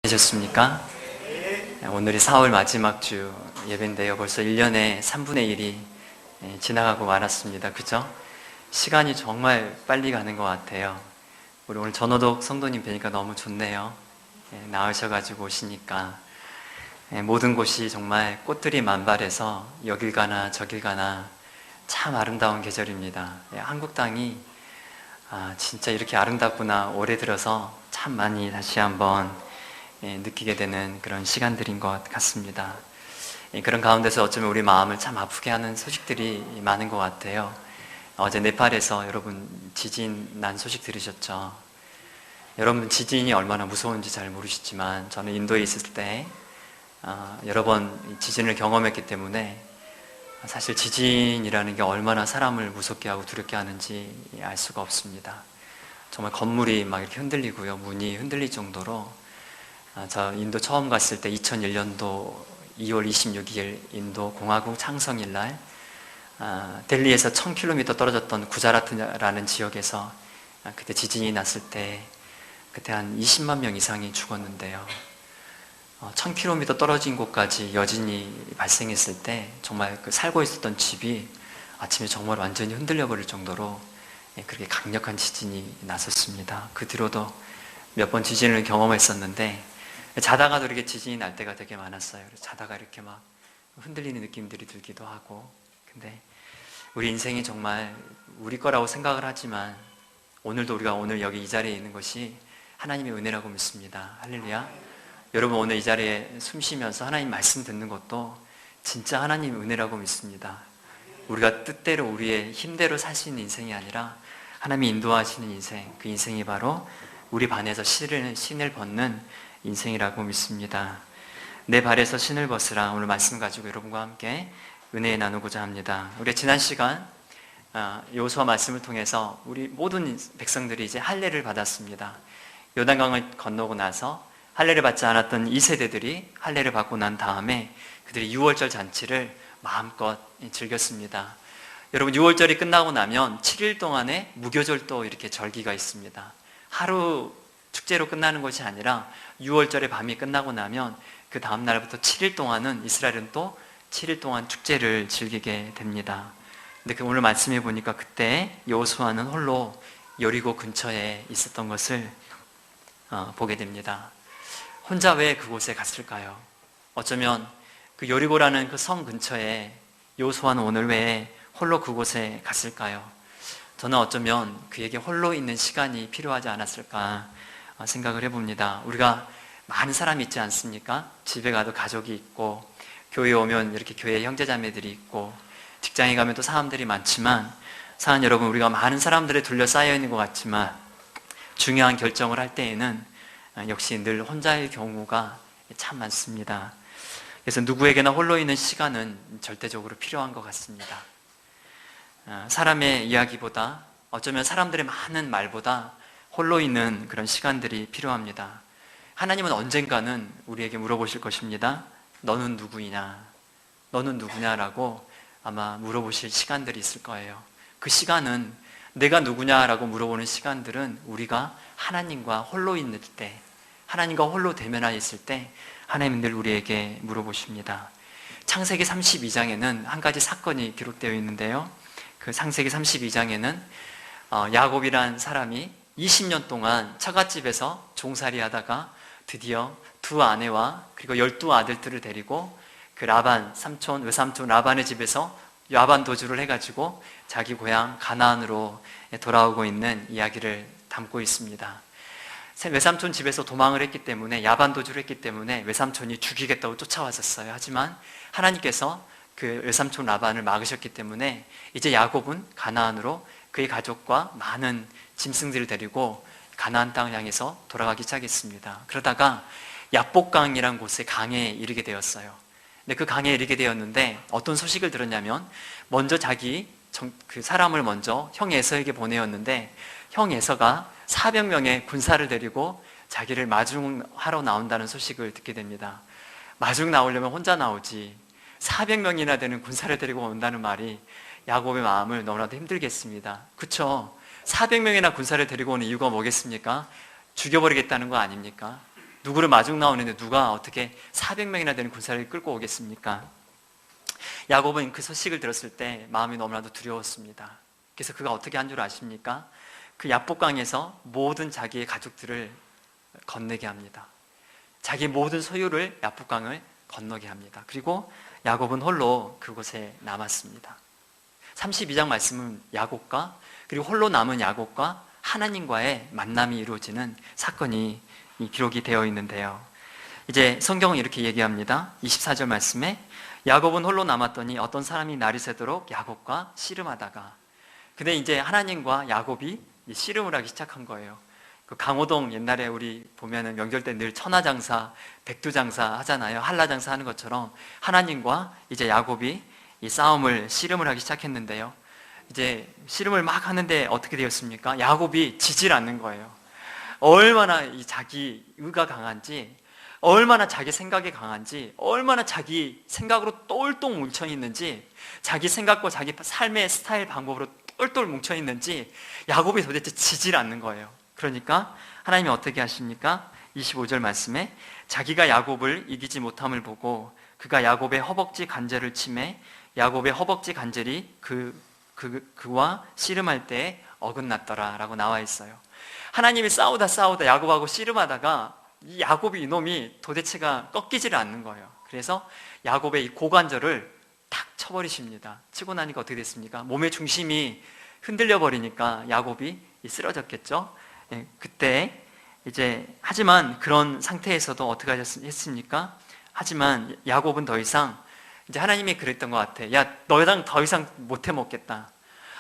되셨습니까? 오늘이 4월 마지막 주 예배인데요. 벌써 1년의 3분의 1이 지나가고 말았습니다. 그죠? 시간이 정말 빨리 가는 것 같아요. 우리 오늘 전호독 성도님 뵈니까 너무 좋네요. 나으셔가지고 오시니까 모든 곳이 정말 꽃들이 만발해서 여길 가나 저길 가나 참 아름다운 계절입니다. 한국 땅이 진짜 이렇게 아름답구나 올해 들어서 참 많이 다시 한번 느끼게 되는 그런 시간들인 것 같습니다. 그런 가운데서 어쩌면 우리 마음을 참 아프게 하는 소식들이 많은 것 같아요. 어제 네팔에서 여러분 지진 난 소식 들으셨죠? 여러분 지진이 얼마나 무서운지 잘 모르시지만 저는 인도에 있을 때 여러 번 지진을 경험했기 때문에 사실 지진이라는 게 얼마나 사람을 무섭게 하고 두렵게 하는지 알 수가 없습니다. 정말 건물이 막 이렇게 흔들리고요, 문이 흔들릴 정도로. 저 인도 처음 갔을 때 2001년도 2월 26일 인도 공화국 창성일 날 델리에서 1000km 떨어졌던 구자라트라는 지역에서 그때 지진이 났을 때 그때 한 20만 명 이상이 죽었는데요. 1000km 떨어진 곳까지 여진이 발생했을 때 정말 그 살고 있었던 집이 아침에 정말 완전히 흔들려 버릴 정도로 그렇게 강력한 지진이 났었습니다. 그 뒤로도 몇 번 지진을 경험했었는데 자다가도 이렇게 지진이 날 때가 되게 많았어요. 자다가 이렇게 막 흔들리는 느낌들이 들기도 하고. 근데 우리 인생이 정말 우리 거라고 생각을 하지만 오늘도 우리가 오늘 여기 이 자리에 있는 것이 하나님의 은혜라고 믿습니다. 할렐루야. 여러분 오늘 이 자리에 숨 쉬면서 하나님 말씀 듣는 것도 진짜 하나님의 은혜라고 믿습니다. 우리가 뜻대로 우리의 힘대로 살 수 있는 인생이 아니라 하나님이 인도하시는 인생, 그 인생이 바로 우리 발에서 신을 벗는 인생이라고 믿습니다. 내 발에서 신을 벗으라. 오늘 말씀 가지고 여러분과 함께 은혜 나누고자 합니다. 우리 지난 시간 여호수아 말씀을 통해서 우리 모든 백성들이 이제 할례를 받았습니다. 요단강을 건너고 나서 할례를 받지 않았던 2세대들이 할례를 받고 난 다음에 그들이 유월절 잔치를 마음껏 즐겼습니다. 여러분 6월절이 끝나고 나면 7일 동안의 무교절도 이렇게 절기가 있습니다. 하루 축제로 끝나는 것이 아니라 6월절의 밤이 끝나고 나면 그 다음 날부터 7일 동안은 이스라엘은 또 7일 동안 축제를 즐기게 됩니다. 근데 오늘 말씀해 보니까 그때 여호수아는 홀로 여리고 근처에 있었던 것을 보게 됩니다. 혼자 왜 그곳에 갔을까요? 어쩌면 그 여리고라는 그 성 근처에 여호수아는 오늘 왜 홀로 그곳에 갔을까요? 저는 어쩌면 그에게 홀로 있는 시간이 필요하지 않았을까 생각을 해봅니다. 우리가 많은 사람이 있지 않습니까? 집에 가도 가족이 있고 교회에 오면 이렇게 교회 형제자매들이 있고 직장에 가면 또 사람들이 많지만 사는 여러분, 우리가 많은 사람들에 둘러싸여 있는 것 같지만 중요한 결정을 할 때에는 역시 늘 혼자의 경우가 참 많습니다. 그래서 누구에게나 홀로 있는 시간은 절대적으로 필요한 것 같습니다. 사람의 이야기보다 어쩌면 사람들의 많은 말보다 홀로 있는 그런 시간들이 필요합니다. 하나님은 언젠가는 우리에게 물어보실 것입니다. 너는 누구이냐? 너는 누구냐라고 아마 물어보실 시간들이 있을 거예요. 그 시간은 내가 누구냐라고 물어보는 시간들은 우리가 하나님과 홀로 있을 때, 하나님과 홀로 대면하여 있을 때 하나님은 늘 우리에게 물어보십니다. 창세기 32장에는 한 가지 사건이 기록되어 있는데요. 그 창세기 32장에는 야곱이란 사람이 20년 동안 처갓집에서 종살이 하다가 드디어 두 아내와 그리고 12아들들을 데리고 그 라반, 외삼촌 라반의 집에서 라반 도주를 해가지고 자기 고향 가나안으로 돌아오고 있는 이야기를 담고 있습니다. 외삼촌 집에서 도망을 했기 때문에, 야반 도주를 했기 때문에 외삼촌이 죽이겠다고 쫓아왔었어요. 하지만 하나님께서 그 외삼촌 라반을 막으셨기 때문에 이제 야곱은 가나안으로 그의 가족과 많은 짐승들을 데리고 가나안 땅을 향해서 돌아가기 시작했습니다. 그러다가 야복강이라는 곳에 강에 이르게 되었어요. 근데 그 강에 이르게 되었는데 어떤 소식을 들었냐면 먼저 그 사람을 먼저 형 에서에게 보내었는데 형 에서가 400명의 군사를 데리고 자기를 마중하러 나온다는 소식을 듣게 됩니다. 마중 나오려면 혼자 나오지 400명이나 되는 군사를 데리고 온다는 말이 야곱의 마음을 너무나도 힘들게 했습니다. 그쵸? 400명이나 군사를 데리고 오는 이유가 뭐겠습니까? 죽여버리겠다는 거 아닙니까? 누구를 마중 나오는데 누가 어떻게 400명이나 되는 군사를 끌고 오겠습니까? 야곱은 그 소식을 들었을 때 마음이 너무나도 두려웠습니다. 그래서 그가 어떻게 한 줄 아십니까? 그 야복강에서 모든 자기의 가족들을 건너게 합니다. 자기 모든 소유를 야복강을 건너게 합니다. 그리고 야곱은 홀로 그곳에 남았습니다. 32장 말씀은 야곱과 그리고 홀로 남은 야곱과 하나님과의 만남이 이루어지는 사건이 기록이 되어 있는데요. 이제 성경은 이렇게 얘기합니다. 24절 말씀에 야곱은 홀로 남았더니 어떤 사람이 날이 새도록 야곱과 씨름하다가, 근데 이제 하나님과 야곱이 씨름을 하기 시작한 거예요. 그 강호동 옛날에 우리 보면은 명절 때 늘 천하장사, 백두장사 하잖아요. 한라장사 하는 것처럼 하나님과 이제 야곱이 이 싸움을 씨름을 하기 시작했는데요. 이제 씨름을 막 하는데 어떻게 되었습니까? 야곱이 지질 않는 거예요. 얼마나 이 자기 의가 강한지, 얼마나 자기 생각이 강한지, 얼마나 자기 생각으로 똘똘 뭉쳐 있는지, 자기 생각과 자기 삶의 스타일 방법으로 똘똘 뭉쳐 있는지 야곱이 도대체 지질 않는 거예요. 그러니까 하나님이 어떻게 하십니까? 25절 말씀에 자기가 야곱을 이기지 못함을 보고 그가 야곱의 허벅지 관절을 치매 야곱의 허벅지 관절이 그와 씨름할 때 어긋났더라 라고 나와 있어요. 하나님이 싸우다 야곱하고 씨름하다가 이 야곱이 이놈이 도대체가 꺾이지를 않는 거예요. 그래서 야곱의 이 고관절을 탁 쳐버리십니다. 치고 나니까 어떻게 됐습니까? 몸의 중심이 흔들려 버리니까 야곱이 쓰러졌겠죠. 그때 이제 하지만 그런 상태에서도 어떻게 했습니까? 하지만 야곱은 더 이상 이제 하나님이 그랬던 것 같아. 야, 너랑 더 이상 못 해먹겠다.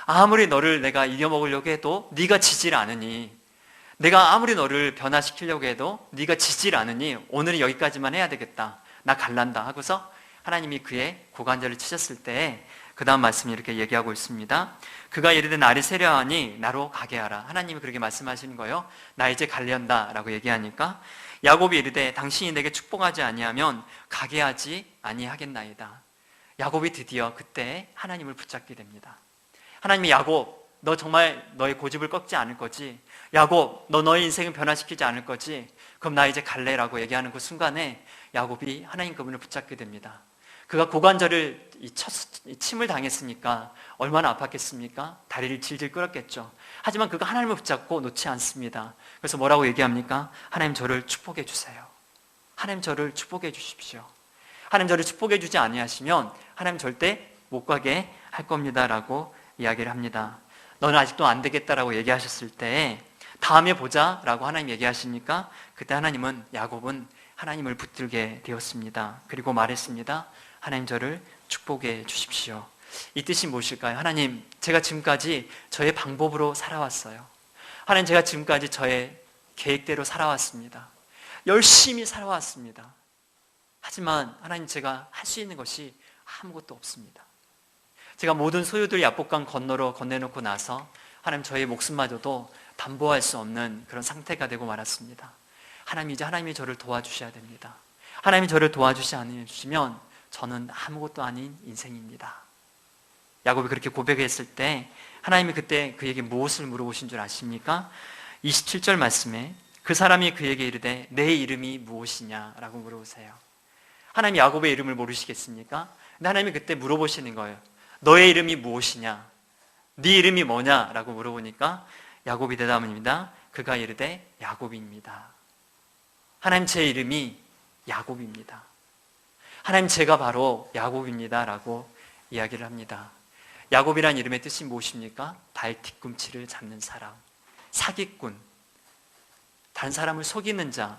아무리 너를 내가 이겨먹으려고 해도 네가 지질 않으니, 내가 아무리 너를 변화시키려고 해도 네가 지질 않으니 오늘은 여기까지만 해야 되겠다. 나 갈란다 하고서 하나님이 그의 고관절을 치셨을 때 그 다음 말씀이 이렇게 얘기하고 있습니다. 그가 이르되 날이 세려하니 나로 가게 하라. 하나님이 그렇게 말씀하시는 거예요. 나 이제 갈련다 라고 얘기하니까 야곱이 이르되 당신이 내게 축복하지 아니하면 가게 하지 아니하겠나이다. 야곱이 드디어 그때 하나님을 붙잡게 됩니다. 하나님이 야곱, 너 정말 너의 고집을 꺾지 않을 거지? 야곱, 너 너의 인생을 변화시키지 않을 거지? 그럼 나 이제 갈래라고 얘기하는 그 순간에 야곱이 하나님 그분을 붙잡게 됩니다. 그가 고관절을 침을 당했으니까 얼마나 아팠겠습니까? 다리를 질질 끌었겠죠. 하지만 그가 하나님을 붙잡고 놓지 않습니다. 그래서 뭐라고 얘기합니까? 하나님 저를 축복해 주세요. 하나님 저를 축복해 주십시오. 하나님 저를 축복해 주지 아니하시면 하나님 절대 못 가게 할 겁니다 라고 이야기를 합니다. 너는 아직도 안 되겠다라고 얘기하셨을 때 다음에 보자 라고 하나님 얘기하시니까 그때 야곱은 하나님을 붙들게 되었습니다. 그리고 말했습니다. 하나님 저를 축복해 주십시오. 이 뜻이 무엇일까요? 하나님, 제가 지금까지 저의 방법으로 살아왔어요. 하나님, 제가 지금까지 저의 계획대로 살아왔습니다. 열심히 살아왔습니다. 하지만 하나님, 제가 할 수 있는 것이 아무것도 없습니다. 제가 모든 소유들 야복강 건너로 건네놓고 나서 하나님, 저의 목숨마저도 담보할 수 없는 그런 상태가 되고 말았습니다. 하나님, 이제 하나님이 저를 도와주셔야 됩니다. 하나님이 저를 도와주시지 않으시면 저는 아무것도 아닌 인생입니다. 야곱이 그렇게 고백했을 때 하나님이 그때 그에게 무엇을 물어보신 줄 아십니까? 27절 말씀에 그 사람이 그에게 이르되 내 이름이 무엇이냐라고 물어보세요. 하나님이 야곱의 이름을 모르시겠습니까? 근데 하나님이 그때 물어보시는 거예요. 너의 이름이 무엇이냐? 네 이름이 뭐냐라고 물어보니까 야곱이 대답합니다. 그가 이르되 야곱입니다. 하나님, 제 이름이 야곱입니다. 하나님, 제가 바로 야곱입니다 라고 이야기를 합니다. 야곱이란 이름의 뜻이 무엇입니까? 발 뒤꿈치를 잡는 사람, 사기꾼, 다른 사람을 속이는 자,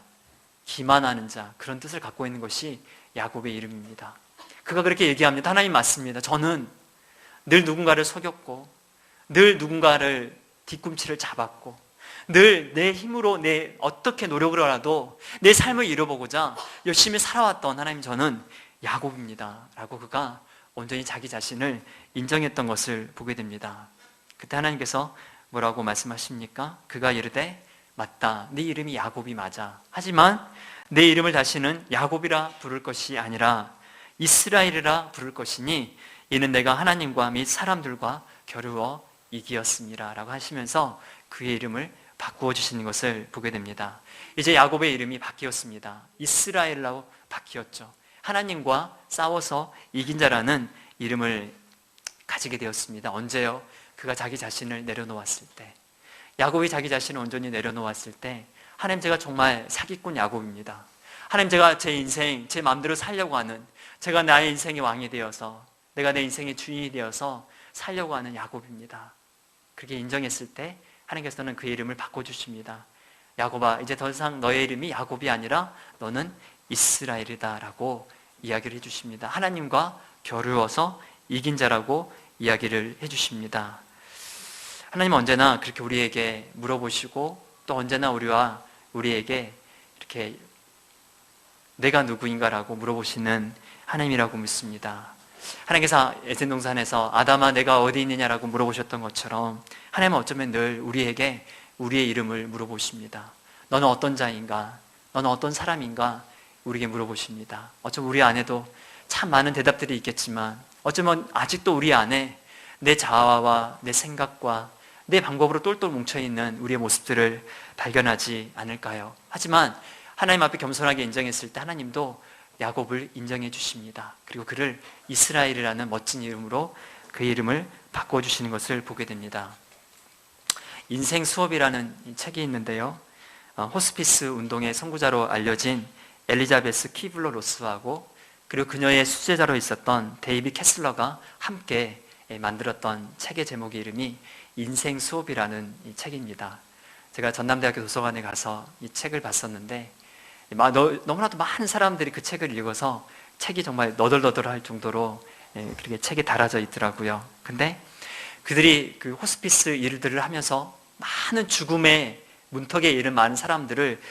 기만하는 자, 그런 뜻을 갖고 있는 것이 야곱의 이름입니다. 그가 그렇게 얘기합니다. 하나님, 맞습니다. 저는 늘 누군가를 속였고 늘 누군가를 뒤꿈치를 잡았고 늘 내 힘으로 어떻게 노력을 하라도 내 삶을 이뤄보고자 열심히 살아왔던 하나님, 저는 야곱입니다 라고 그가 온전히 자기 자신을 인정했던 것을 보게 됩니다. 그때 하나님께서 뭐라고 말씀하십니까? 그가 이르되 맞다, 네 이름이 야곱이 맞아. 하지만 내 이름을 다시는 야곱이라 부를 것이 아니라 이스라엘이라 부를 것이니 이는 내가 하나님과 및 사람들과 겨루어 이기었습니다 라고 하시면서 그의 이름을 바꾸어 주시는 것을 보게 됩니다. 이제 야곱의 이름이 바뀌었습니다. 이스라엘로 바뀌었죠. 하나님과 싸워서 이긴 자라는 이름을 가지게 되었습니다. 언제요? 그가 자기 자신을 내려놓았을 때. 야곱이 자기 자신을 온전히 내려놓았을 때, 하나님, 제가 정말 사기꾼 야곱입니다. 하나님, 제가 제 인생 제 마음대로 살려고 하는, 제가 나의 인생의 왕이 되어서, 내가 내 인생의 주인이 되어서 살려고 하는 야곱입니다. 그렇게 인정했을 때 하나님께서는 그의 이름을 바꿔주십니다. 야곱아, 이제 더 이상 너의 이름이 야곱이 아니라 너는 이스라엘이다 라고 이야기를 해주십니다. 하나님과 겨루어서 이긴 자라고 이야기를 해주십니다. 하나님은 언제나 그렇게 우리에게 물어보시고, 또 언제나 우리에게 이렇게 내가 누구인가라고 물어보시는 하나님이라고 믿습니다. 하나님께서 에덴 동산에서 아담아 내가 어디 있느냐라고 물어보셨던 것처럼, 하나님은 어쩌면 늘 우리에게 우리의 이름을 물어보십니다. 너는 어떤 자인가? 너는 어떤 사람인가? 우리에게 물어보십니다. 어쩌면 우리 안에도 참 많은 대답들이 있겠지만, 어쩌면 아직도 우리 안에 내 자아와 내 생각과 내 방법으로 똘똘 뭉쳐있는 우리의 모습들을 발견하지 않을까요? 하지만 하나님 앞에 겸손하게 인정했을 때 하나님도 야곱을 인정해 주십니다. 그리고 그를 이스라엘이라는 멋진 이름으로 그의 이름을 바꿔주시는 것을 보게 됩니다. 인생 수업이라는 책이 있는데요, 호스피스 운동의 선구자로 알려진 엘리자베스 키블러 로스하고, 그리고 그녀의 수제자로 있었던 데이비 캐슬러가 함께 만들었던 책의 제목의 이름이 인생 수업이라는 이 책입니다. 제가 전남대학교 도서관에 가서 이 책을 봤었는데, 너무나도 많은 사람들이 그 책을 읽어서 책이 정말 너덜너덜할 정도로 그렇게 책이 달아져 있더라고요. 근데 그들이 그 호스피스 일들을 하면서 많은 죽음의 문턱에 이른 많은 사람들을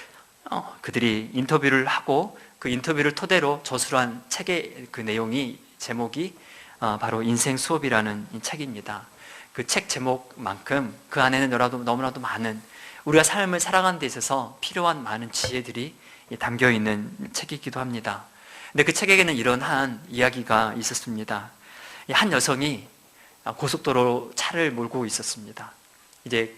그들이 인터뷰를 하고, 그 인터뷰를 토대로 저술한 책의 그 내용이, 제목이 바로 인생 수업이라는 이 책입니다. 그 책 제목만큼 그 안에는 너무나도 많은, 우리가 삶을 살아가는 데 있어서 필요한 많은 지혜들이 담겨 있는 책이기도 합니다. 근데 그 책에게는 이런 한 이야기가 있었습니다. 한 여성이 고속도로 차를 몰고 있었습니다. 이제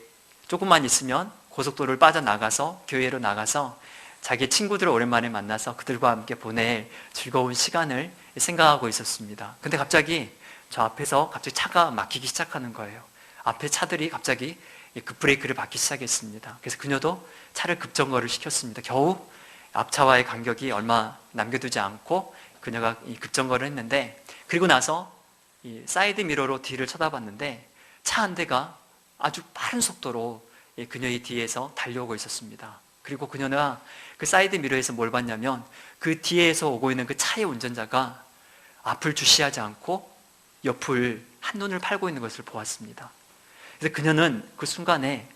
조금만 있으면 고속도로를 빠져나가서 교회로 나가서 자기 친구들을 오랜만에 만나서 그들과 함께 보낼 즐거운 시간을 생각하고 있었습니다. 근데 갑자기 저 앞에서 차가 막히기 시작하는 거예요. 앞에 차들이 갑자기 급브레이크를 밟기 시작했습니다. 그래서 그녀도 차를 급정거를 시켰습니다. 겨우 앞차와의 간격이 얼마 남겨두지 않고 그녀가 급정거를 했는데, 그리고 나서 이 사이드 미러로 뒤를 쳐다봤는데 차 한 대가 아주 빠른 속도로 그녀의 뒤에서 달려오고 있었습니다. 그리고 그녀가 그 사이드 미러에서 뭘 봤냐면, 그 뒤에서 오고 있는 그 차의 운전자가 앞을 주시하지 않고 옆을 한눈을 팔고 있는 것을 보았습니다. 그래서 그녀는 그 순간에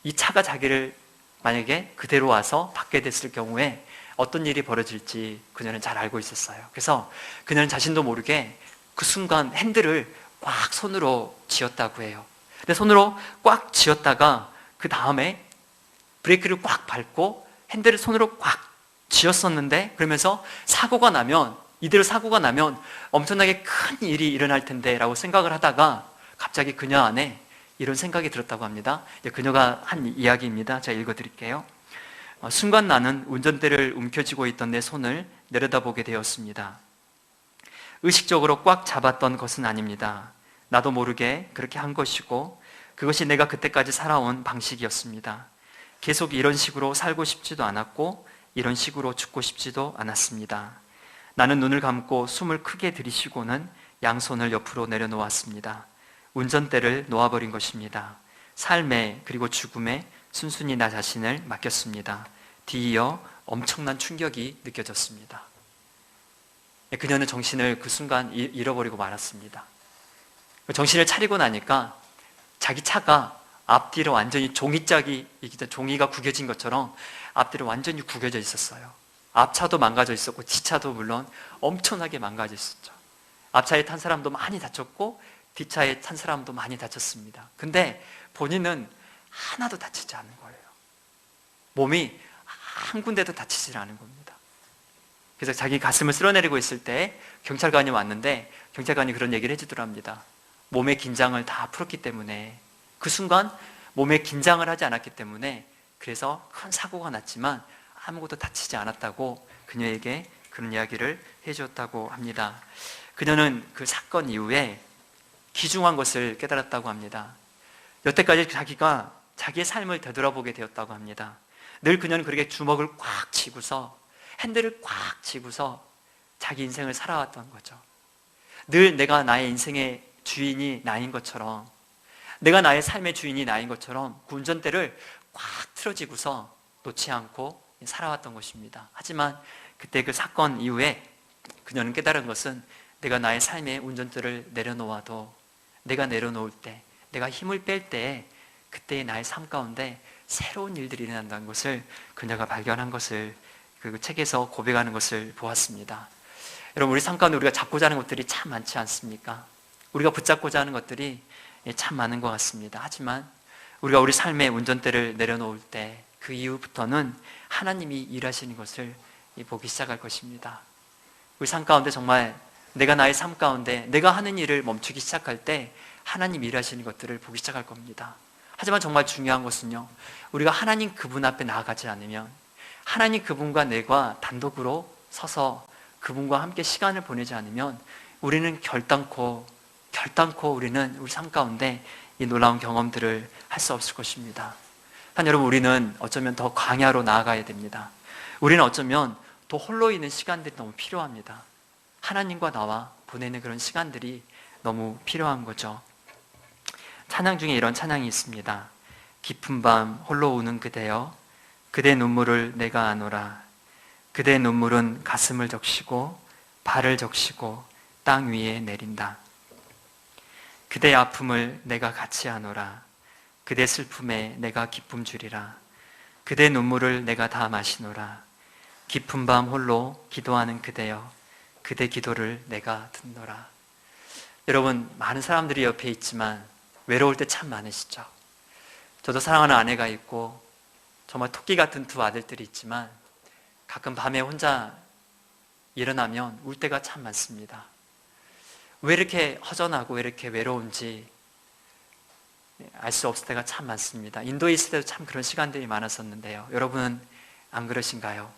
이 차가 자기를 만약에 그대로 와서 받게 됐을 경우에 어떤 일이 벌어질지 그녀는 잘 알고 있었어요. 그래서 그녀는 자신도 모르게 그 순간 핸들을 꽉 손으로 쥐었다고 해요. 근데 손으로 꽉 쥐었다가 그 다음에 브레이크를 꽉 밟고 핸들을 손으로 꽉 쥐었었는데, 그러면서 이대로 사고가 나면 엄청나게 큰 일이 일어날 텐데 라고 생각을 하다가 갑자기 그녀 안에 이런 생각이 들었다고 합니다. 그녀가 한 이야기입니다. 제가 읽어드릴게요. 순간 나는 운전대를 움켜쥐고 있던 내 손을 내려다보게 되었습니다. 의식적으로 꽉 잡았던 것은 아닙니다. 나도 모르게 그렇게 한 것이고, 그것이 내가 그때까지 살아온 방식이었습니다. 계속 이런 식으로 살고 싶지도 않았고, 이런 식으로 죽고 싶지도 않았습니다. 나는 눈을 감고 숨을 크게 들이쉬고는 양손을 옆으로 내려놓았습니다. 운전대를 놓아버린 것입니다. 삶에, 그리고 죽음에 순순히 나 자신을 맡겼습니다. 뒤이어 엄청난 충격이 느껴졌습니다. 그녀는 정신을 그 순간 잃어버리고 말았습니다. 정신을 차리고 나니까 자기 차가 앞뒤로 완전히 종이가 구겨진 것처럼 앞뒤로 완전히 구겨져 있었어요. 앞차도 망가져 있었고 뒷차도 물론 엄청나게 망가져 있었죠. 앞차에 탄 사람도 많이 다쳤고 뒷차에 탄 사람도 많이 다쳤습니다. 근데 본인은 하나도 다치지 않은 거예요. 몸이 한 군데도 다치지 않은 겁니다. 그래서 자기 가슴을 쓸어내리고 있을 때 경찰관이 왔는데, 경찰관이 그런 얘기를 해주더랍니다. 몸의 긴장을 다 풀었기 때문에 그 순간 몸에 긴장을 하지 않았기 때문에 그래서 큰 사고가 났지만 아무것도 다치지 않았다고 그녀에게 그런 이야기를 해주었다고 합니다. 그녀는 그 사건 이후에 귀중한 것을 깨달았다고 합니다. 여태까지 자기가 자기의 삶을 되돌아보게 되었다고 합니다. 늘 그녀는 그렇게 주먹을 꽉 쥐고서 핸들을 꽉 쥐고서 자기 인생을 살아왔던 거죠. 늘 내가 나의 인생의 주인이 나인 것처럼, 내가 나의 삶의 주인이 나인 것처럼 그 운전대를 꽉 틀어쥐고서 놓지 않고 살아왔던 것입니다. 하지만 그때 그 사건 이후에 그녀는 깨달은 것은 내가 나의 삶의 운전대를 내려놓아도, 내가 내려놓을 때, 내가 힘을 뺄 때 그때의 나의 삶 가운데 새로운 일들이 일어난다는 것을 그녀가 발견한 것을 그 책에서 고백하는 것을 보았습니다. 여러분, 우리 삶 가운데 우리가 잡고자 하는 것들이 참 많지 않습니까? 우리가 붙잡고자 하는 것들이 참 많은 것 같습니다. 하지만 우리가 우리 삶의 운전대를 내려놓을 때 그 이후부터는 하나님이 일하시는 것을 보기 시작할 것입니다. 우리 삶 가운데 정말 내가 나의 삶 가운데 내가 하는 일을 멈추기 시작할 때 하나님 일하시는 것들을 보기 시작할 겁니다. 하지만 정말 중요한 것은요, 우리가 하나님 그분 앞에 나아가지 않으면, 하나님 그분과 내가 단독으로 서서 그분과 함께 시간을 보내지 않으면 우리는 결단코 우리는 우리 삶 가운데 이 놀라운 경험들을 할 수 없을 것입니다. 한 여러분, 우리는 어쩌면 더 광야로 나아가야 됩니다. 우리는 어쩌면 더 홀로 있는 시간들이 너무 필요합니다. 하나님과 나와 보내는 그런 시간들이 너무 필요한 거죠. 찬양 중에 이런 찬양이 있습니다. 깊은 밤 홀로 우는 그대여, 그대 눈물을 내가 아노라. 그대 눈물은 가슴을 적시고 발을 적시고 땅 위에 내린다. 그대 아픔을 내가 같이 아노라. 그대 슬픔에 내가 기쁨 주리라. 그대 눈물을 내가 다 마시노라. 깊은 밤 홀로 기도하는 그대여, 그대 기도를 내가 듣노라. 여러분, 많은 사람들이 옆에 있지만 외로울 때 참 많으시죠? 저도 사랑하는 아내가 있고 정말 토끼 같은 두 아들들이 있지만 가끔 밤에 혼자 일어나면 울 때가 참 많습니다. 왜 이렇게 허전하고 왜 이렇게 외로운지 알 수 없을 때가 참 많습니다. 인도에 있을 때도 참 그런 시간들이 많았었는데요. 여러분은 안 그러신가요?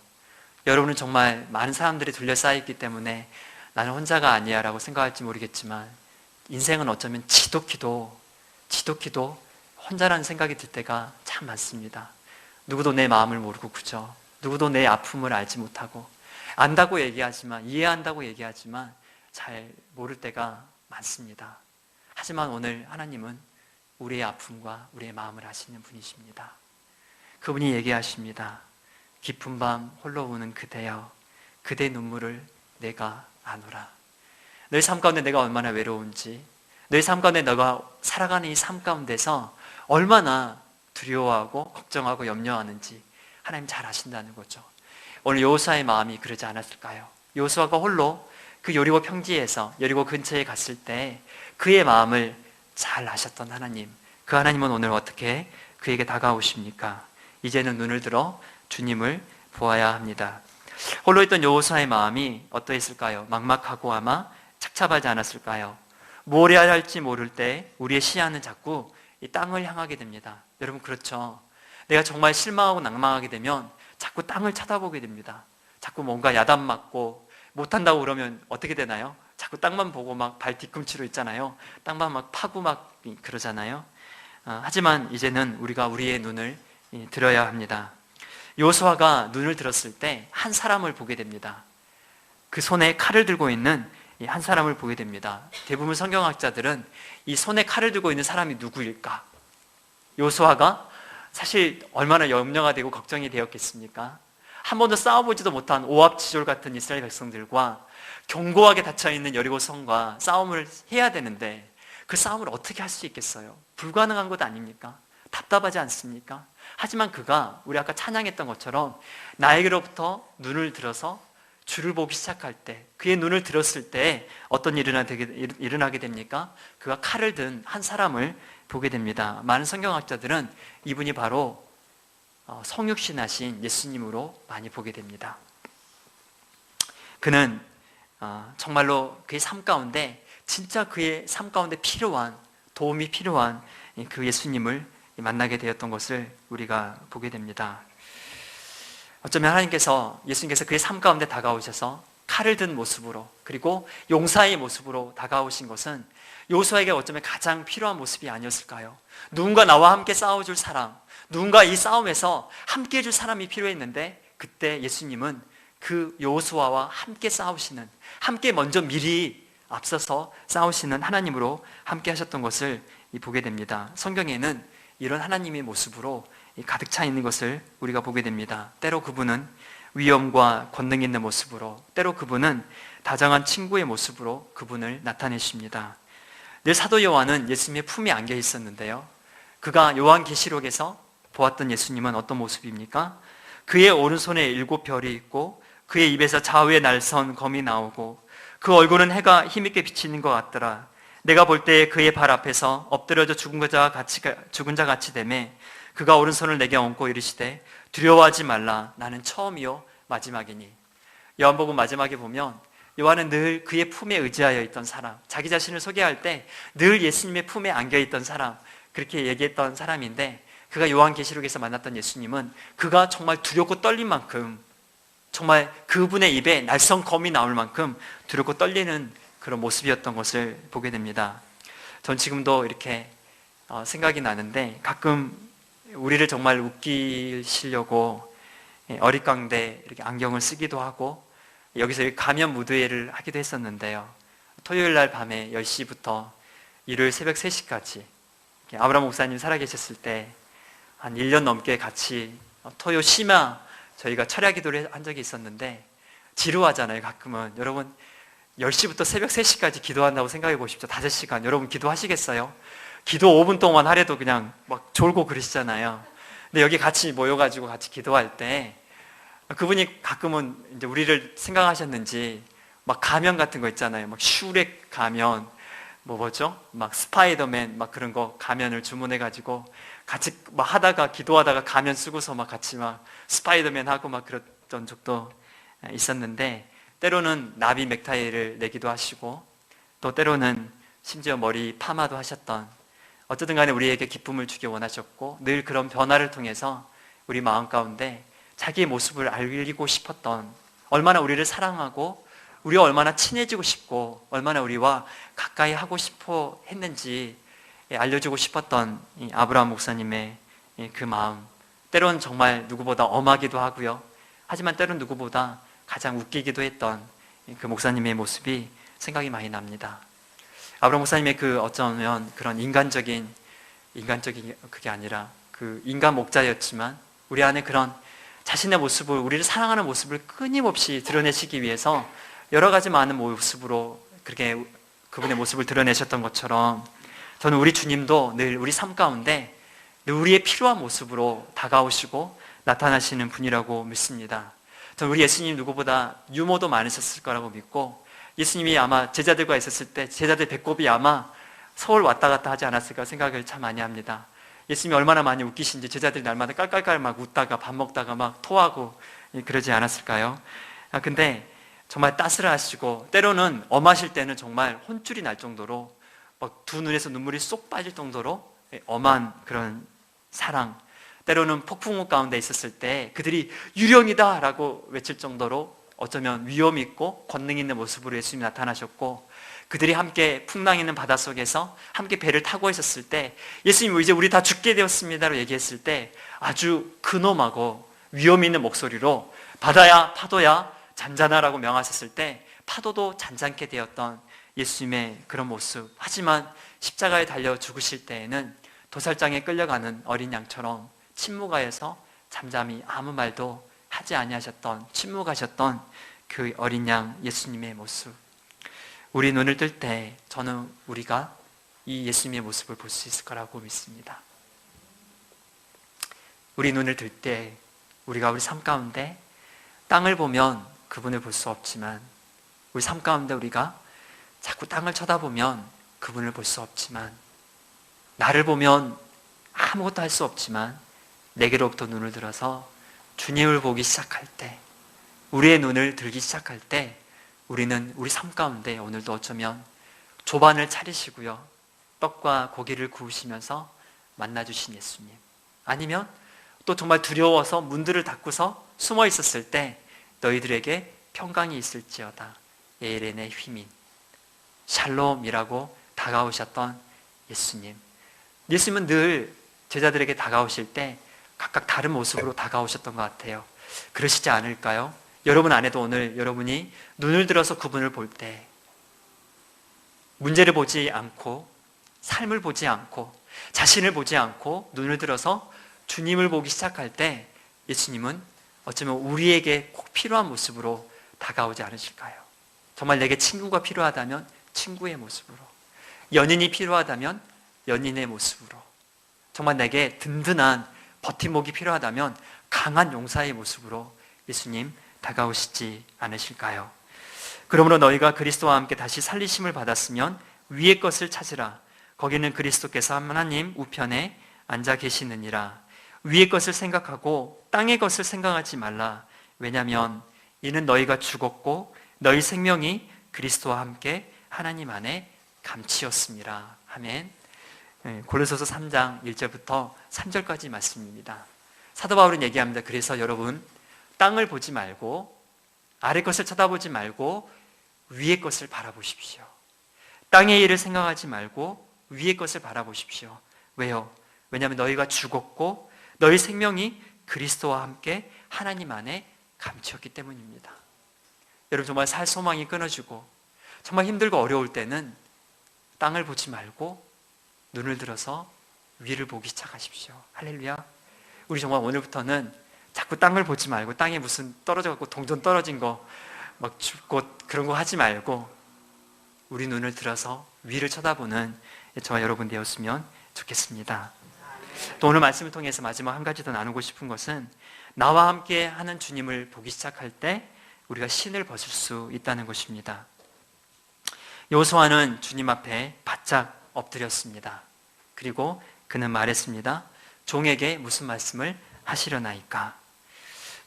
여러분은 정말 많은 사람들이 둘러싸여 있기 때문에 나는 혼자가 아니야 라고 생각할지 모르겠지만 인생은 어쩌면 지독히도 혼자라는 생각이 들 때가 참 많습니다. 누구도 내 마음을 모르고, 그죠? 누구도 내 아픔을 알지 못하고, 안다고 얘기하지만, 이해한다고 얘기하지만 잘 모를 때가 많습니다. 하지만 오늘 하나님은 우리의 아픔과 우리의 마음을 아시는 분이십니다. 그분이 얘기하십니다. 깊은 밤 홀로 우는 그대여, 그대 눈물을 내가 아노라. 너희 삶 가운데 내가 얼마나 외로운지, 너희 삶 가운데 너가 살아가는 이 삶 가운데서 얼마나 두려워하고 걱정하고 염려하는지 하나님 잘 아신다는 거죠. 오늘 여호수아의 마음이 그러지 않았을까요? 여호수아가 홀로 그 여리고 평지에서, 여리고 근처에 갔을 때 그의 마음을 잘 아셨던 하나님, 그 하나님은 오늘 어떻게 그에게 다가오십니까? 이제는 눈을 들어 주님을 보아야 합니다. 홀로 있던 여호수아의 마음이 어떠했을까요? 막막하고 아마 착잡하지 않았을까요? 뭘 해야 할지 모를 때 우리의 시야는 자꾸 이 땅을 향하게 됩니다. 여러분, 그렇죠? 내가 정말 실망하고 낭망하게 되면 자꾸 땅을 쳐다보게 됩니다. 자꾸 뭔가 야단 맞고 못한다고 그러면 어떻게 되나요? 자꾸 땅만 보고 막 발 뒤꿈치로 있잖아요. 땅만 막 파고 막 그러잖아요. 하지만 이제는 우리가 우리의 눈을 들어야 합니다. 여호수아가 눈을 들었을 때 한 사람을 보게 됩니다. 그 손에 칼을 들고 있는 한 사람을 보게 됩니다. 대부분 성경학자들은 이 손에 칼을 들고 있는 사람이 누구일까? 여호수아가 사실 얼마나 염려가 되고 걱정이 되었겠습니까? 한 번도 싸워보지도 못한 오합지졸 같은 이스라엘 백성들과 견고하게 닫혀있는 여리고성과 싸움을 해야 되는데 그 싸움을 어떻게 할 수 있겠어요? 불가능한 것 아닙니까? 답답하지 않습니까? 하지만 그가 우리 아까 찬양했던 것처럼 나에게로부터 눈을 들어서 주를 보기 시작할 때, 그의 눈을 들었을 때 어떤 일이 일어나게 됩니까? 그가 칼을 든 한 사람을 보게 됩니다. 많은 성경학자들은 이분이 바로 성육신하신 예수님으로 많이 보게 됩니다. 그는 정말로 그의 삶 가운데, 진짜 그의 삶 가운데 필요한, 도움이 필요한 그 예수님을 만나게 되었던 것을 우리가 보게 됩니다. 어쩌면 하나님께서, 예수님께서 그의 삶 가운데 다가오셔서 칼을 든 모습으로, 그리고 용사의 모습으로 다가오신 것은 요수아에게 어쩌면 가장 필요한 모습이 아니었을까요? 누군가 나와 함께 싸워줄 사람, 누군가 이 싸움에서 함께 해줄 사람이 필요했는데, 그때 예수님은 그 요수아와 함께 싸우시는, 함께 먼저 미리 앞서서 싸우시는 하나님으로 함께 하셨던 것을 보게 됩니다. 성경에는 이런 하나님의 모습으로 가득 차 있는 것을 우리가 보게 됩니다. 때로 그분은 위엄과 권능 있는 모습으로, 때로 그분은 다정한 친구의 모습으로 그분을 나타내십니다. 늘 사도 요한은 예수님의 품에 안겨 있었는데요, 그가 요한계시록에서 보았던 예수님은 어떤 모습입니까? 그의 오른손에 7별이 있고 그의 입에서 좌우에 날선 검이 나오고 그 얼굴은 해가 힘있게 비치는 것 같더라. 내가 볼 때 그의 발 앞에서 엎드려져 죽은 자 같이 되매 그가 오른손을 내게 얹고 이르시되 두려워하지 말라, 나는 처음이요 마지막이니. 요한복음 마지막에 보면 요한은 늘 그의 품에 의지하여 있던 사람, 자기 자신을 소개할 때 늘 예수님의 품에 안겨 있던 사람, 그렇게 얘기했던 사람인데, 그가 요한계시록에서 만났던 예수님은 그가 정말 두렵고 떨린 만큼, 정말 그분의 입에 날선 검이 나올 만큼 두렵고 떨리는 그런 모습이었던 것을 보게 됩니다. 전 지금도 이렇게 생각이 나는데, 가끔 우리를 정말 웃기시려고 어릿광대 이렇게 안경을 쓰기도 하고, 여기서 가면 무대를 하기도 했었는데요, 토요일 날 밤에 10시부터 일요일 새벽 3시까지 아브라함 목사님 살아계셨을 때 한 1년 넘게 같이 토요 심야 저희가 철야 기도를 한 적이 있었는데, 지루하잖아요 가끔은. 여러분 10시부터 새벽 3시까지 기도한다고 생각해 보십시오. 5시간 여러분 기도하시겠어요? 기도 5분 동안 하래도 그냥 막 졸고 그러시잖아요. 근데 여기 같이 모여가지고 같이 기도할 때 그분이 가끔은 이제 우리를 생각하셨는지 막 가면 같은 거 있잖아요, 막 슈렉 가면, 뭐죠? 막 스파이더맨 막 그런 거 가면을 주문해가지고 같이 막 하다가, 기도하다가 가면 쓰고서 막 같이 막 스파이더맨 하고 막 그랬던 적도 있었는데, 때로는 나비 넥타이를 내기도 하시고, 또 때로는 심지어 머리 파마도 하셨던, 어쨌든 간에 우리에게 기쁨을 주기 원하셨고, 늘 그런 변화를 통해서 우리 마음 가운데 자기의 모습을 알리고 싶었던, 얼마나 우리를 사랑하고 우리와 얼마나 친해지고 싶고 얼마나 우리와 가까이 하고 싶어 했는지 알려주고 싶었던 이 아브라함 목사님의 그 마음, 때론 정말 누구보다 엄하기도 하고요, 하지만 때론 누구보다 가장 웃기기도 했던 그 목사님의 모습이 생각이 많이 납니다. 아브라함 목사님의 그 어쩌면 그런 인간적인 그게 아니라 그 인간 목자였지만 우리 안에 그런 자신의 모습을, 우리를 사랑하는 모습을 끊임없이 드러내시기 위해서 여러 가지 많은 모습으로 그렇게 그분의 모습을 드러내셨던 것처럼, 저는 우리 주님도 늘 우리 삶 가운데 늘 우리의 필요한 모습으로 다가오시고 나타나시는 분이라고 믿습니다. 저는 우리 예수님 누구보다 유머도 많으셨을 거라고 믿고, 예수님이 아마 제자들과 있었을 때 제자들 배꼽이 아마 서울 왔다 갔다 하지 않았을까 생각을 참 많이 합니다. 예수님이 얼마나 많이 웃기신지 제자들이 날마다 깔깔깔 막 웃다가 밥 먹다가 막 토하고 그러지 않았을까요? 근데 정말 따스하시고, 때로는 엄하실 때는 정말 혼쭐이 날 정도로 막 두 눈에서 눈물이 쏙 빠질 정도로 엄한 그런 사랑, 때로는 폭풍우 가운데 있었을 때 그들이 유령이다 라고 외칠 정도로 어쩌면 위험 있고 권능 있는 모습으로 예수님이 나타나셨고, 그들이 함께 풍랑 있는 바닷속에서 함께 배를 타고 있었을 때 예수님이 이제 우리 다 죽게 되었습니다로 얘기했을 때 아주 근엄하고 위험 있는 목소리로 바다야 파도야 잔잔하라고 명하셨을 때 파도도 잔잔케 되었던 예수님의 그런 모습, 하지만 십자가에 달려 죽으실 때에는 도살장에 끌려가는 어린 양처럼 침묵하여서 잠잠히 아무 말도 하지 아니하셨던, 침묵하셨던 그 어린 양 예수님의 모습, 우리 눈을 뜰 때 저는 우리가 이 예수님의 모습을 볼 수 있을 거라고 믿습니다. 우리 눈을 뜰 때 우리가 우리 삶 가운데 땅을 보면 그분을 볼 수 없지만, 우리 삶 가운데 우리가 자꾸 땅을 쳐다보면 그분을 볼 수 없지만, 나를 보면 아무것도 할 수 없지만 내게로부터 눈을 들어서 주님을 보기 시작할 때, 우리의 눈을 들기 시작할 때 우리는 우리 삶 가운데 오늘도 어쩌면 조반을 차리시고요, 떡과 고기를 구우시면서 만나주신 예수님, 아니면 또 정말 두려워서 문들을 닫고서 숨어 있었을 때 너희들에게 평강이 있을지어다 에레네 휘민 샬롬이라고 다가오셨던 예수님. 예수님은 늘 제자들에게 다가오실 때 각각 다른 모습으로 다가오셨던 것 같아요. 그러시지 않을까요? 여러분 안에도 오늘 여러분이 눈을 들어서 그분을 볼 때 문제를 보지 않고, 삶을 보지 않고, 자신을 보지 않고 눈을 들어서 주님을 보기 시작할 때 예수님은 어쩌면 우리에게 꼭 필요한 모습으로 다가오지 않으실까요? 정말 내게 친구가 필요하다면 친구의 모습으로, 연인이 필요하다면 연인의 모습으로, 정말 내게 든든한 버팀목이 필요하다면 강한 용사의 모습으로 예수님 다가오시지 않으실까요? 그러므로 너희가 그리스도와 함께 다시 살리심을 받았으면 위의 것을 찾으라. 거기는 그리스도께서 하나님 우편에 앉아 계시느니라. 위의 것을 생각하고 땅의 것을 생각하지 말라. 왜냐하면 이는 너희가 죽었고 너희 생명이 그리스도와 함께 하나님 안에 감치었습니다. 아멘. 고린도서 3장 1절부터 3절까지 말씀입니다. 사도 바울은 얘기합니다. 그래서 여러분, 땅을 보지 말고 아래 것을 쳐다보지 말고 위의 것을 바라보십시오. 땅의 일을 생각하지 말고 위의 것을 바라보십시오. 왜요? 왜냐하면 너희가 죽었고 너희 생명이 그리스도와 함께 하나님 안에 감추었기 때문입니다. 여러분, 정말 살 소망이 끊어지고 정말 힘들고 어려울 때는 땅을 보지 말고 눈을 들어서 위를 보기 시작하십시오. 할렐루야. 우리 정말 오늘부터는 자꾸 땅을 보지 말고 땅에 무슨 떨어져갖고 동전 떨어진 거 막 줍고 그런 거 하지 말고 우리 눈을 들어서 위를 쳐다보는 저와 여러분 되었으면 좋겠습니다. 또 오늘 말씀을 통해서 마지막 한 가지 더 나누고 싶은 것은 나와 함께 하는 주님을 보기 시작할 때 우리가 신을 벗을 수 있다는 것입니다. 여호수아는 주님 앞에 바짝 엎드렸습니다. 그리고 그는 말했습니다. 종에게 무슨 말씀을 하시려나이까?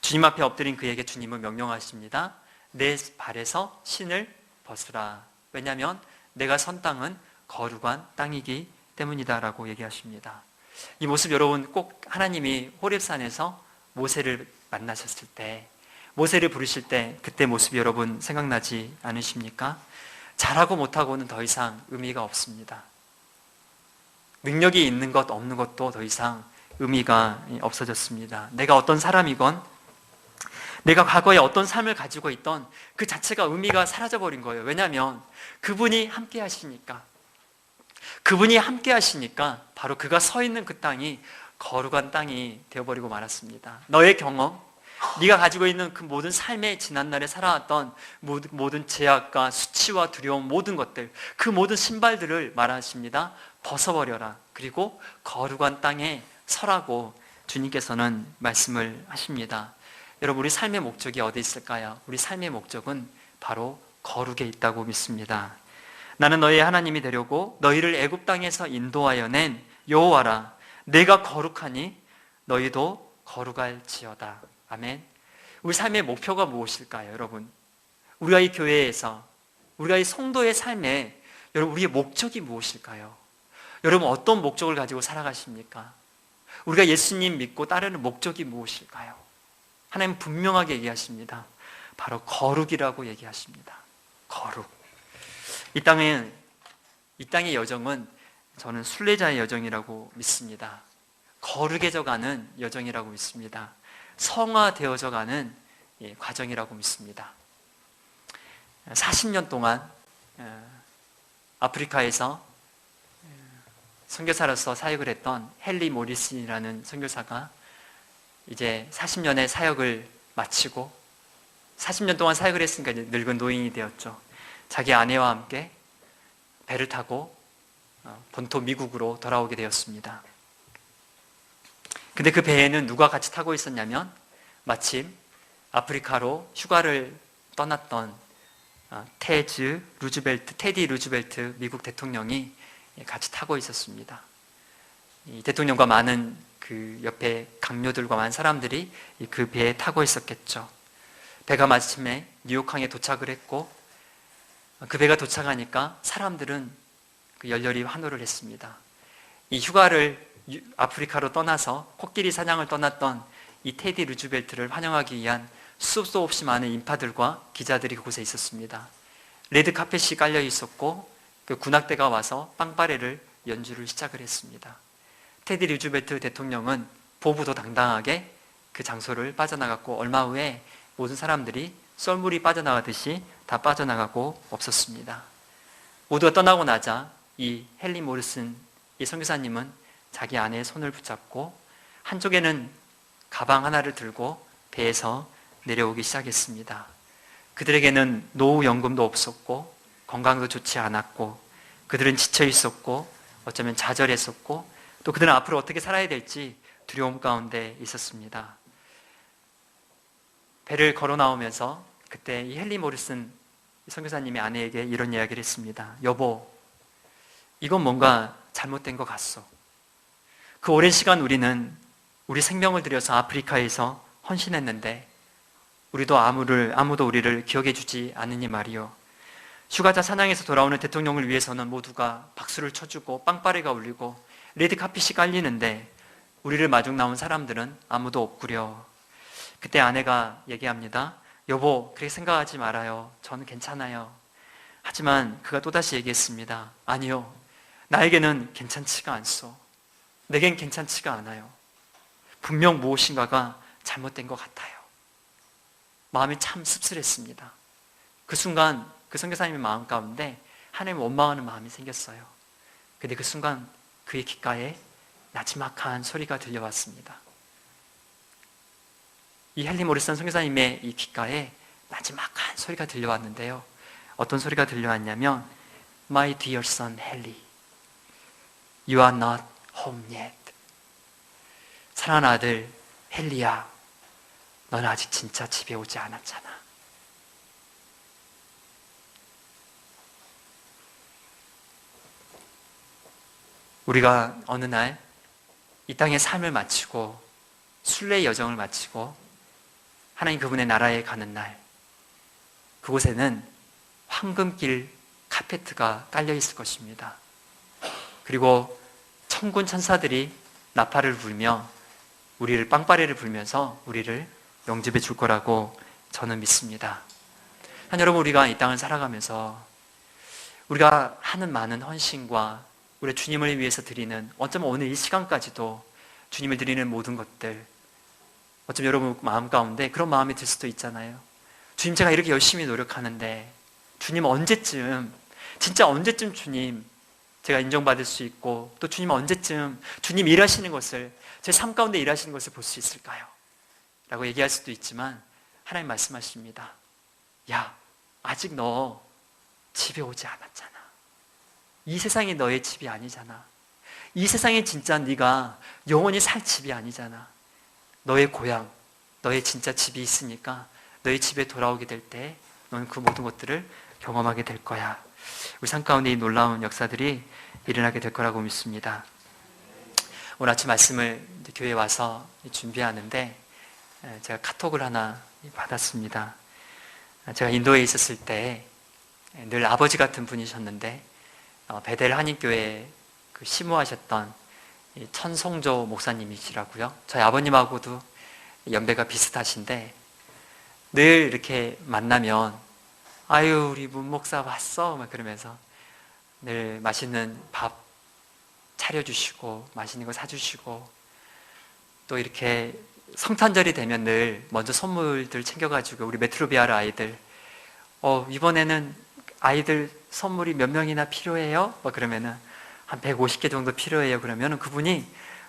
주님 앞에 엎드린 그에게 주님은 명령하십니다. 내 발에서 신을 벗으라. 왜냐하면 내가 선 땅은 거룩한 땅이기 때문이다 라고 얘기하십니다. 이 모습 여러분, 꼭 하나님이 호렙산에서 모세를 만나셨을 때, 모세를 부르실 때 그때 모습이 여러분 생각나지 않으십니까? 잘하고 못하고는 더 이상 의미가 없습니다. 능력이 있는 것 없는 것도 더 이상 의미가 없어졌습니다. 내가 어떤 사람이건 내가 과거에 어떤 삶을 가지고 있던 그 자체가 의미가 사라져버린 거예요. 왜냐하면 그분이 함께 하시니까, 그분이 함께 하시니까 바로 그가 서 있는 그 땅이 거룩한 땅이 되어버리고 말았습니다. 너의 경험, 네가 가지고 있는 그 모든 삶의 지난날에 살아왔던 모든 제약과 수치와 두려움, 모든 것들, 그 모든 신발들을 말하십니다. 벗어버려라. 그리고 거룩한 땅에 서라고 주님께서는 말씀을 하십니다. 여러분, 우리 삶의 목적이 어디 있을까요? 우리 삶의 목적은 바로 거룩에 있다고 믿습니다. 나는 너희의 하나님이 되려고 너희를 애굽 땅에서 인도하여 낸 여호와라. 내가 거룩하니 너희도 거룩할지어다. 아멘. 우리 삶의 목표가 무엇일까요, 여러분? 우리가 이 교회에서, 우리가 이 성도의 삶에 여러분, 우리의 목적이 무엇일까요? 여러분, 어떤 목적을 가지고 살아가십니까? 우리가 예수님 믿고 따르는 목적이 무엇일까요? 하나님 분명하게 얘기하십니다. 바로 거룩이라고 얘기하십니다. 거룩. 이 땅의 여정은 저는 순례자의 여정이라고 믿습니다. 거룩해져 가는 여정이라고 믿습니다. 성화되어져 가는 과정이라고 믿습니다. 40년 동안 아프리카에서 선교사로서 사역을 했던 헨리 모리슨이라는 선교사가 이제 40년의 사역을 마치고 40년 동안 사역을 했으니까 이제 늙은 노인이 되었죠. 자기 아내와 함께 배를 타고 본토 미국으로 돌아오게 되었습니다. 근데 그 배에는 누가 같이 타고 있었냐면 마침 아프리카로 휴가를 떠났던 테디 루즈벨트 미국 대통령이 같이 타고 있었습니다. 이 대통령과 많은 그 옆에 강요들과 많은 사람들이 그 배에 타고 있었겠죠. 배가 마침에 뉴욕항에 도착을 했고 그 배가 도착하니까 사람들은 열렬히 환호를 했습니다. 이 휴가를 아프리카로 떠나서 코끼리 사냥을 떠났던 이 테디 루즈벨트를 환영하기 위한 수도 없이 많은 인파들과 기자들이 그곳에 있었습니다. 레드 카펫이 깔려 있었고 그 군악대가 와서 빵빠레를 연주를 시작을 했습니다. 테디 루즈벨트 대통령은 보부도 당당하게 그 장소를 빠져나갔고 얼마 후에 모든 사람들이 썰물이 빠져나가듯이 다 빠져나가고 없었습니다. 모두가 떠나고 나자 이 헨리 모리슨 이 선교사님은 자기 아내의 손을 붙잡고 한쪽에는 가방 하나를 들고 배에서 내려오기 시작했습니다. 그들에게는 노후연금도 없었고 건강도 좋지 않았고 그들은 지쳐 있었고 어쩌면 좌절했었고 또 그들은 앞으로 어떻게 살아야 될지 두려움 가운데 있었습니다. 배를 걸어 나오면서 그때 이 헨리 모리슨 선교사님이 아내에게 이런 이야기를 했습니다. 여보, 이건 뭔가 잘못된 것 같소. 그 오랜 시간 우리는 우리 생명을 들여서 아프리카에서 헌신했는데 우리도 아무도 우리를 기억해 주지 않으니 말이요. 휴가자 사냥에서 돌아오는 대통령을 위해서는 모두가 박수를 쳐주고 빵빠레가 울리고 레드카펫이 깔리는데 우리를 마중 나온 사람들은 아무도 없구려. 그때 아내가 얘기합니다. 여보, 그렇게 생각하지 말아요. 저는 괜찮아요. 하지만 그가 또다시 얘기했습니다. 아니요, 나에게는 괜찮지가 않소. 내겐 괜찮지가 않아요. 분명 무엇인가가 잘못된 것 같아요. 마음이 참 씁쓸했습니다. 그 순간 그 선교사님의 마음 가운데 하나님을 원망하는 마음이 생겼어요. 근데 그 순간 그의 귓가에 나지막한 소리가 들려왔습니다. 이 헨리 모리슨 선교사님의 이 귓가에 나지막한 소리가 들려왔는데요. 어떤 소리가 들려왔냐면 My dear son Henry, you are not home yet. 사랑하는 아들 헨리야, 넌 아직 진짜 집에 오지 않았잖아. 우리가 어느 날 이 땅의 삶을 마치고 순례의 여정을 마치고 하나님 그분의 나라에 가는 날, 그곳에는 황금길 카페트가 깔려 있을 것입니다. 그리고 천군 천사들이 나팔을 불며 우리를 빵빠레를 불면서 우리를 영접해 줄 거라고 저는 믿습니다. 여러분, 우리가 이 땅을 살아가면서 우리가 하는 많은 헌신과 우리 주님을 위해서 드리는, 어쩌면 오늘 이 시간까지도 주님을 드리는 모든 것들, 어쩌면 여러분 마음 가운데 그런 마음이 들 수도 있잖아요. 주님, 제가 이렇게 열심히 노력하는데 주님 언제쯤, 진짜 언제쯤 주님 제가 인정받을 수 있고, 또 주님 언제쯤 주님 일하시는 것을, 제 삶 가운데 일하시는 것을 볼 수 있을까요? 라고 얘기할 수도 있지만 하나님 말씀하십니다. 야, 아직 너 집에 오지 않았잖아. 이 세상이 너의 집이 아니잖아. 이 세상에 진짜 네가 영원히 살 집이 아니잖아. 너의 고향, 너의 진짜 집이 있으니까 너의 집에 돌아오게 될 때 너는 그 모든 것들을 경험하게 될 거야. 우리 삶 가운데 이 놀라운 역사들이 일어나게 될 거라고 믿습니다. 오늘 아침 말씀을 교회에 와서 준비하는데 제가 카톡을 하나 받았습니다. 제가 인도에 있었을 때 늘 아버지 같은 분이셨는데 베델 한인교회에 시무하셨던 천성조 목사님이시라고요. 저희 아버님하고도 연배가 비슷하신데 늘 이렇게 만나면 아유, 우리 문 목사 왔어 막 그러면서 늘 맛있는 밥 차려주시고 맛있는 거 사주시고, 또 이렇게 성탄절이 되면 늘 먼저 선물들 챙겨가지고 우리 메트로비아르 아이들 이번에는 아이들 선물이 몇 명이나 필요해요? 막 그러면은 한 150개 정도 필요해요. 그러면은 그분이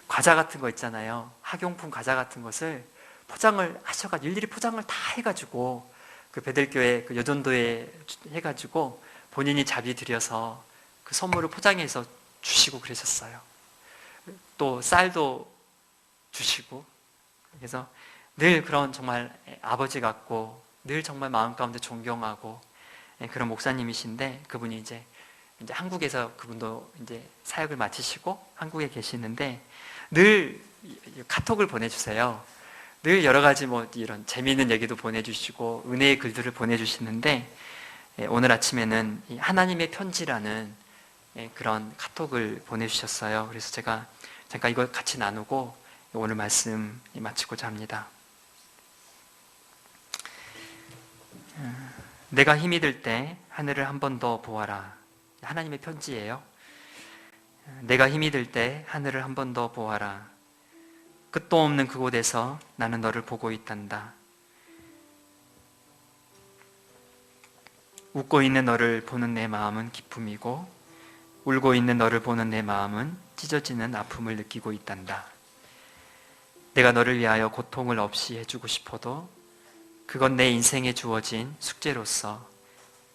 과자 같은 거 있잖아요. 학용품 과자 같은 것을 포장을 하셔가지고 일일이 포장을 다 해가지고 그 베델교회 그 여전도에 해가지고 본인이 자비 들여서 그 선물을 포장해서 주시고 그러셨어요. 또 쌀도 주시고, 그래서 늘 그런 정말 아버지 같고 늘 정말 마음 가운데 존경하고 그런 목사님이신데, 그분이 이제 한국에서 그분도 이제 사역을 마치시고 한국에 계시는데 늘 카톡을 보내주세요. 늘 여러 가지 이런 재미있는 얘기도 보내주시고 은혜의 글들을 보내주시는데 오늘 아침에는 하나님의 편지라는 그런 카톡을 보내주셨어요. 그래서 제가 잠깐 이걸 같이 나누고 오늘 말씀 마치고자 합니다. 내가 힘이 들 때 하늘을 한 번 더 보아라. 하나님의 편지예요. 내가 힘이 들 때 하늘을 한 번 더 보아라. 끝도 없는 그곳에서 나는 너를 보고 있단다. 웃고 있는 너를 보는 내 마음은 기쁨이고 울고 있는 너를 보는 내 마음은 찢어지는 아픔을 느끼고 있단다. 내가 너를 위하여 고통을 없이 해주고 싶어도 그건 내 인생에 주어진 숙제로서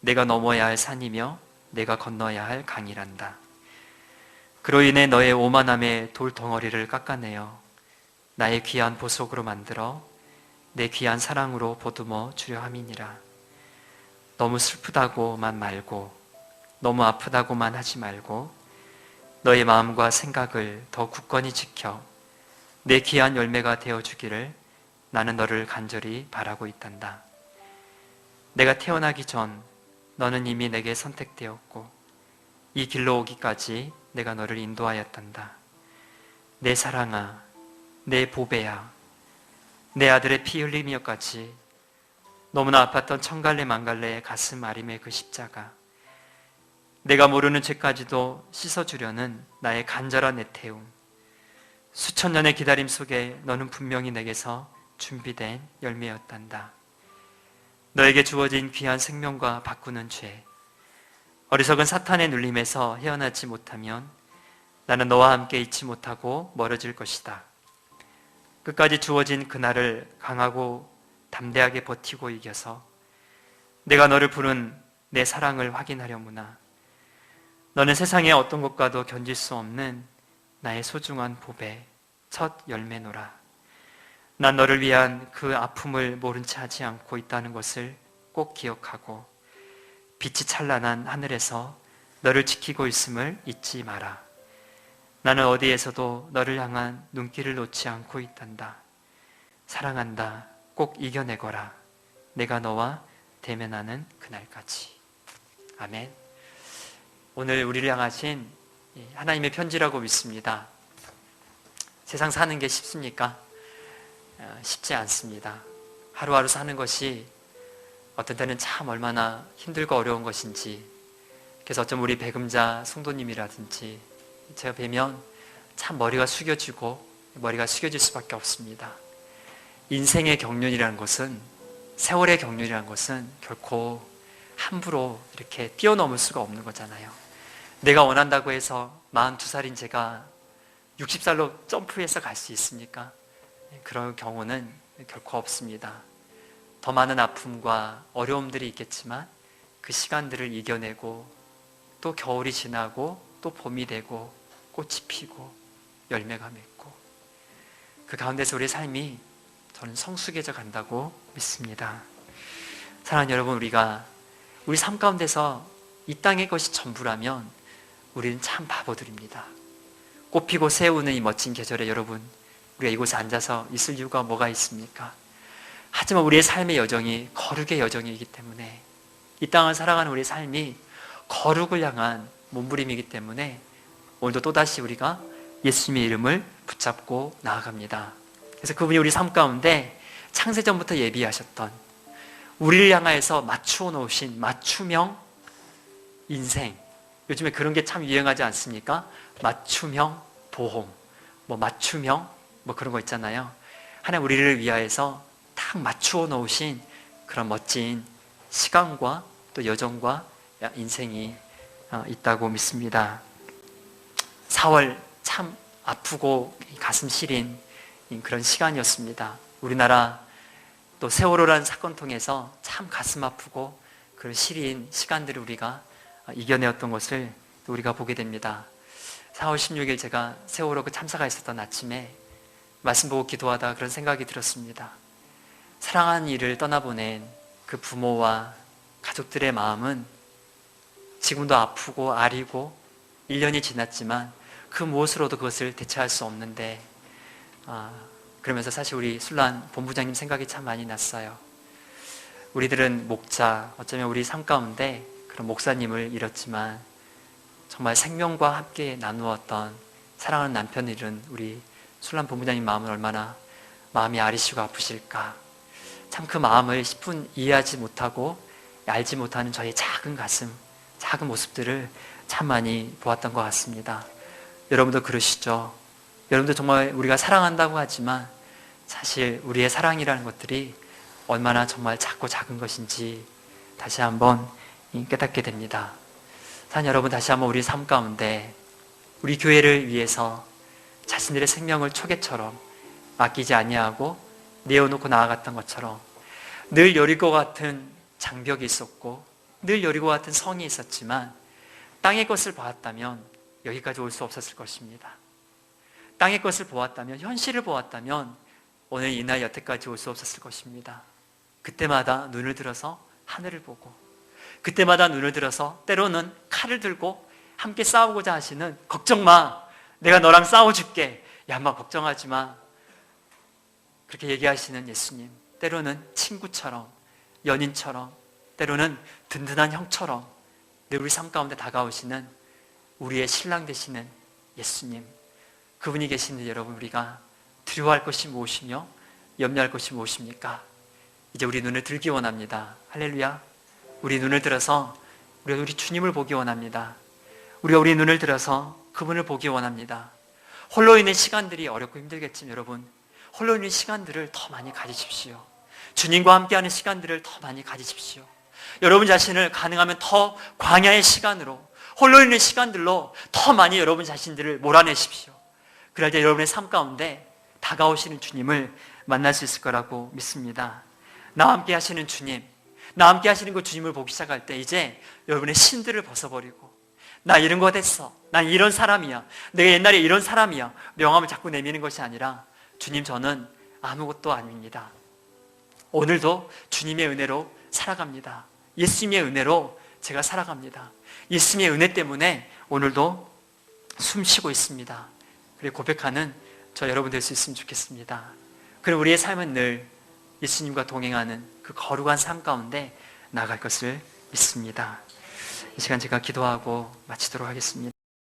내가 넘어야 할 산이며 내가 건너야 할 강이란다. 그로 인해 너의 오만함의 돌덩어리를 깎아내어 나의 귀한 보석으로 만들어 내 귀한 사랑으로 보듬어 주려 함이니라. 너무 슬프다고만 말고 너무 아프다고만 하지 말고 너의 마음과 생각을 더 굳건히 지켜 내 귀한 열매가 되어주기를 나는 너를 간절히 바라고 있단다. 내가 태어나기 전 너는 이미 내게 선택되었고 이 길로 오기까지 내가 너를 인도하였단다. 내 사랑아, 내 보배야, 내 아들의 피 흘림이여까지 너무나 아팠던 천갈래 만갈래의 가슴 아림의 그 십자가, 내가 모르는 죄까지도 씻어주려는 나의 간절한 애태움, 수천 년의 기다림 속에 너는 분명히 내게서 준비된 열매였단다. 너에게 주어진 귀한 생명과 바꾸는 죄, 어리석은 사탄의 눌림에서 헤어나지 못하면 나는 너와 함께 있지 못하고 멀어질 것이다. 끝까지 주어진 그날을 강하고 담대하게 버티고 이겨서 내가 너를 부른 내 사랑을 확인하려무나. 너는 세상의 어떤 것과도 견딜 수 없는 나의 소중한 보배, 첫 열매노라. 난 너를 위한 그 아픔을 모른 채 하지 않고 있다는 것을 꼭 기억하고 빛이 찬란한 하늘에서 너를 지키고 있음을 잊지 마라. 나는 어디에서도 너를 향한 눈길을 놓지 않고 있단다. 사랑한다. 꼭 이겨내거라. 내가 너와 대면하는 그날까지. 아멘. 오늘 우리를 향하신 하나님의 편지라고 믿습니다. 세상 사는 게 쉽습니까? 쉽지 않습니다. 하루하루 사는 것이 어떤 때는 참 얼마나 힘들고 어려운 것인지, 그래서 어쩜 우리 배금자 성도님이라든지 제가 뵈면 참 머리가 숙여지고 머리가 숙여질 수밖에 없습니다. 인생의 경륜이라는 것은, 세월의 경륜이라는 것은 결코 함부로 이렇게 뛰어넘을 수가 없는 거잖아요. 내가 원한다고 해서 42살인 제가 60살로 점프해서 갈 수 있습니까? 그런 경우는 결코 없습니다. 더 많은 아픔과 어려움들이 있겠지만 그 시간들을 이겨내고 또 겨울이 지나고 또 봄이 되고 꽃이 피고 열매가 맺고 그 가운데서 우리의 삶이 저는 성숙해져 간다고 믿습니다. 사랑하는 여러분, 우리가 우리 삶 가운데서 이 땅의 것이 전부라면 우리는 참 바보들입니다. 꽃피고 새우는 이 멋진 계절에 여러분, 우리가 이곳에 앉아서 있을 이유가 뭐가 있습니까? 하지만 우리의 삶의 여정이 거룩의 여정이기 때문에, 이 땅을 살아가는 우리의 삶이 거룩을 향한 몸부림이기 때문에 오늘도 또다시 우리가 예수님의 이름을 붙잡고 나아갑니다. 그래서 그분이 우리 삶 가운데 창세전부터 예비하셨던, 우리를 향하여서 맞추어 놓으신 맞춤형 인생, 요즘에 그런 게 참 유행하지 않습니까? 맞춤형 보험, 맞춤형 그런 거 있잖아요. 하나님 우리를 위하여서 딱 맞추어 놓으신 그런 멋진 시간과 또 여정과 인생이 있다고 믿습니다. 4월 참 아프고 가슴 시린 그런 시간이었습니다. 우리나라 또 세월호라는 사건 통해서 참 가슴 아프고 그런 시린 시간들을 우리가 이겨내었던 것을 우리가 보게 됩니다. 4월 16일 제가 세월호 그 참사가 있었던 아침에 말씀 보고 기도하다 그런 생각이 들었습니다. 사랑하는 이를 떠나보낸 그 부모와 가족들의 마음은 지금도 아프고 아리고 1년이 지났지만 그 무엇으로도 그것을 대체할 수 없는데, 그러면서 사실 우리 술란 본부장님 생각이 참 많이 났어요. 우리들은 목자, 어쩌면 우리 삶 가운데 그런 목사님을 잃었지만 정말 생명과 함께 나누었던 사랑하는 남편을 잃은 우리 술람 본부장님 마음은 얼마나 마음이 아리시고 아프실까. 참 그 마음을 10분 이해하지 못하고 알지 못하는 저의 작은 가슴, 작은 모습들을 참 많이 보았던 것 같습니다. 여러분도 그러시죠? 여러분도 정말 우리가 사랑한다고 하지만 사실 우리의 사랑이라는 것들이 얼마나 정말 작고 작은 것인지 다시 한번 깨닫게 됩니다. 사랑 여러분, 다시 한번 우리 삶 가운데 우리 교회를 위해서 자신들의 생명을 초계처럼 맡기지 아니하고 내어놓고 나아갔던 것처럼 늘 여리고 같은 장벽이 있었고 늘 여리고 같은 성이 있었지만 땅의 것을 보았다면 여기까지 올 수 없었을 것입니다. 땅의 것을 보았다면, 현실을 보았다면 오늘 이날 여태까지 올 수 없었을 것입니다. 그때마다 눈을 들어서 하늘을 보고, 그때마다 눈을 들어서 때로는 칼을 들고 함께 싸우고자 하시는, 걱정 마, 내가 너랑 싸워줄게, 야 인마 걱정하지 마, 그렇게 얘기하시는 예수님, 때로는 친구처럼, 연인처럼, 때로는 든든한 형처럼 늘 우리 삶 가운데 다가오시는 우리의 신랑 되시는 예수님, 그분이 계시는데 여러분, 우리가 두려워할 것이 무엇이며 염려할 것이 무엇입니까? 이제 우리 눈을 들기 원합니다. 할렐루야. 우리 눈을 들어서 우리 주님을 보기 원합니다. 우리가 우리 눈을 들어서 그분을 보기 원합니다. 홀로 있는 시간들이 어렵고 힘들겠지만 여러분, 홀로 있는 시간들을 더 많이 가지십시오. 주님과 함께하는 시간들을 더 많이 가지십시오. 여러분 자신을 가능하면 더 광야의 시간으로, 홀로 있는 시간들로 더 많이 여러분 자신들을 몰아내십시오. 그럴 때 여러분의 삶 가운데 다가오시는 주님을 만날 수 있을 거라고 믿습니다. 나와 함께 하시는 주님, 나와 함께 하시는 그 주님을 보기 시작할 때 이제 여러분의 신들을 벗어버리고, 나 이런 거 됐어, 난 이런 사람이야, 내가 옛날에 이런 사람이야, 명함을 자꾸 내미는 것이 아니라, 주님 저는 아무것도 아닙니다. 오늘도 주님의 은혜로 살아갑니다. 예수님의 은혜로 제가 살아갑니다. 예수님의 은혜 때문에 오늘도 숨쉬고 있습니다. 그리고 고백하는 저 여러분 될 수 있으면 좋겠습니다. 그럼 우리의 삶은 늘 예수님과 동행하는 그 거룩한 삶 가운데 나아갈 것을 믿습니다. 이 시간 제가 기도하고 마치도록 하겠습니다.